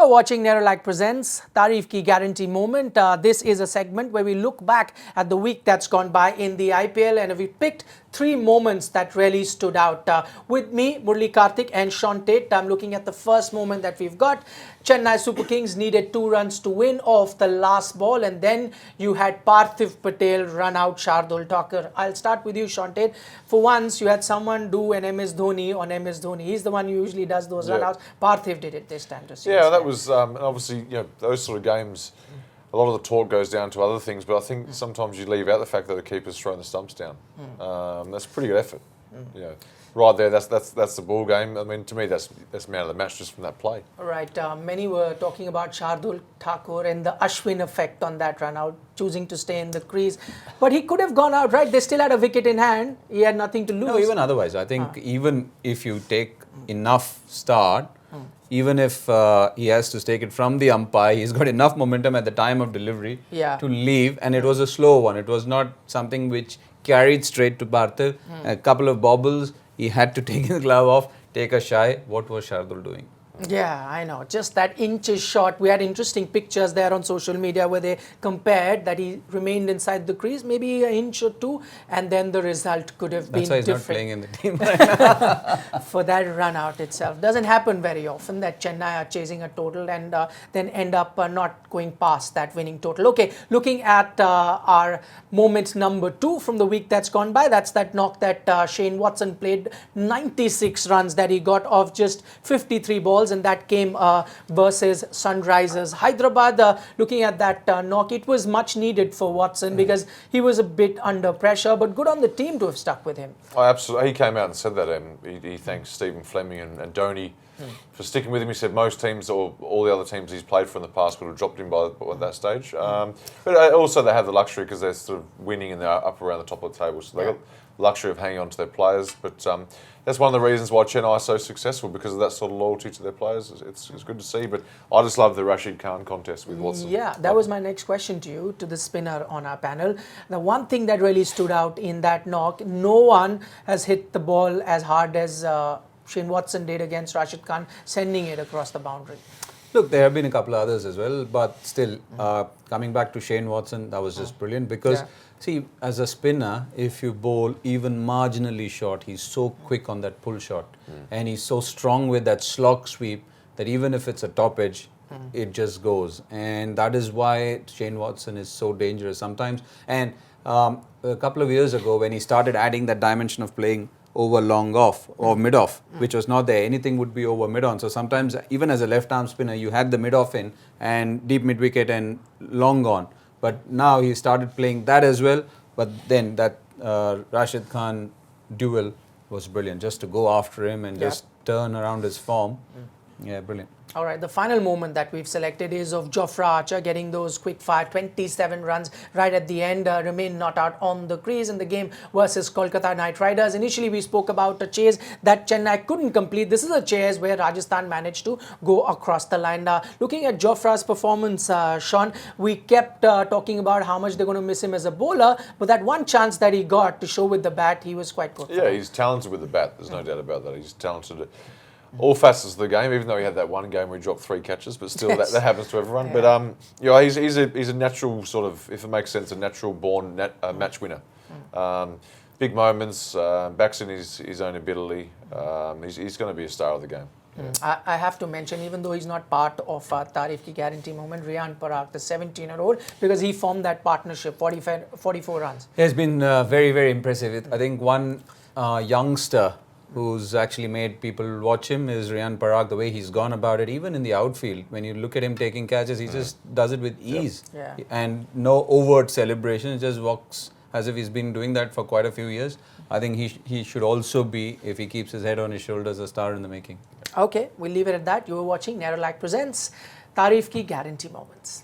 You're watching Nerolac Presents Tarif Ki Guarantee Moment. This is a segment where we look back at the week that's gone by in the IPL, and we picked 3 moments that really stood out. With me, Murali, Kartik and Shaun Tait. I'm looking at the first moment that we've got. Chennai Super Kings needed 2 runs to win off the last ball, and then you had Parthiv Patel run out Shardul Thakur. I'll start with you, Shaun Tait. For once, you had someone do an MS Dhoni on MS Dhoni. He's the one who usually does those run-outs. Parthiv did it this time to see. Yeah, that was obviously, those sort of games, a lot of the talk goes down to other things, but I think sometimes you leave out the fact that the keeper's throwing the stumps down. That's a pretty good effort. Right there, that's the ball game. I mean, to me, that's man of the match just from that play. All right. Many were talking about Shardul Thakur and the Ashwin effect on that run out, choosing to stay in the crease. But he could have gone out, right? They still had a wicket in hand. He had nothing to lose. No, even otherwise. I think even if you take enough start, even if he has to take it from the umpire, he's got enough momentum at the time of delivery to leave. And it was a slow one. It was not something which carried straight to Parthiv. A couple of bobbles. He had to take his glove off, take a shy. What was Shardul doing? Yeah, I know. Just that inches shot. We had interesting pictures there on social media where they compared that he remained inside the crease, maybe an inch or two, and then the result could have been different. That's why he's not playing in the team right now. For that run out itself. Doesn't happen very often that Chennai are chasing a total and then end up not going past that winning total. Okay, looking at our moment number 2 from the week that's gone by, that's that knock that Shane Watson played, 96 runs that he got off just 53 balls. And that came versus Sunrisers Hyderabad. Looking at that knock, it was much needed for Watson because he was a bit under pressure, but good on the team to have stuck with him. Oh, absolutely. He came out and said that. He thanks Stephen Fleming and Dhoni for sticking with him. He said most teams or all the other teams he's played for in the past would have dropped him by that stage. But also they have the luxury because they're sort of winning and they're up around the top of the table. So they've got the luxury of hanging on to their players. But that's one of the reasons why Chennai are so successful, because of that sort of loyalty to their players. It's good to see. But I just love the Rashid Khan contest with Watson. Yeah, that was my next question to you, to the spinner on our panel. The one thing that really stood out in that knock, no one has hit the ball as hard as Shane Watson did against Rashid Khan, sending it across the boundary. Look, there have been a couple of others as well, but still, coming back to Shane Watson, that was just brilliant because, see, as a spinner, if you bowl even marginally short, he's so quick on that pull shot and he's so strong with that slog sweep that even if it's a top edge, it just goes. And that is why Shane Watson is so dangerous sometimes. And a couple of years ago, when he started adding that dimension of playing over long off or mid off, which was not there. Anything would be over mid on. So sometimes even as a left arm spinner, you had the mid off in and deep mid wicket and long on. But now he started playing that as well. But then that Rashid Khan duel was brilliant. Just to go after him and just turn around his form. Yeah, brilliant. All right, the final moment that we've selected is of Jofra Archer getting those quick fire 27 runs right at the end, remain not out on the crease in the game versus Kolkata Knight Riders. Initially, we spoke about a chase that Chennai couldn't complete. This is a chase where Rajasthan managed to go across the line. Looking at Jofra's performance, Shaun, we kept talking about how much they're going to miss him as a bowler, but that one chance that he got to show with the bat, he was quite good. Yeah, he's talented with the bat. There's no doubt about that. He's talented all facets of the game, even though he had that one game where he dropped 3 catches, but still that happens to everyone. But he's a natural sort of, if it makes sense, a natural born match winner. Big moments, backs in his own ability. He's going to be a star of the game. I have to mention, even though he's not part of Tarif Ki Guarantee moment, Riyan Parag, the 17-year-old, because he formed that partnership, 44 runs. He has been very, very impressive. I think one youngster who's actually made people watch him is Riyan Parag, the way he's gone about it, even in the outfield. When you look at him taking catches, he just does it with ease. And no overt celebration, he just walks as if he's been doing that for quite a few years. I think he should also be, if he keeps his head on his shoulders, a star in the making. Okay, we'll leave it at that. You were watching Nerolac Presents Tarif Ki Guarantee Moments.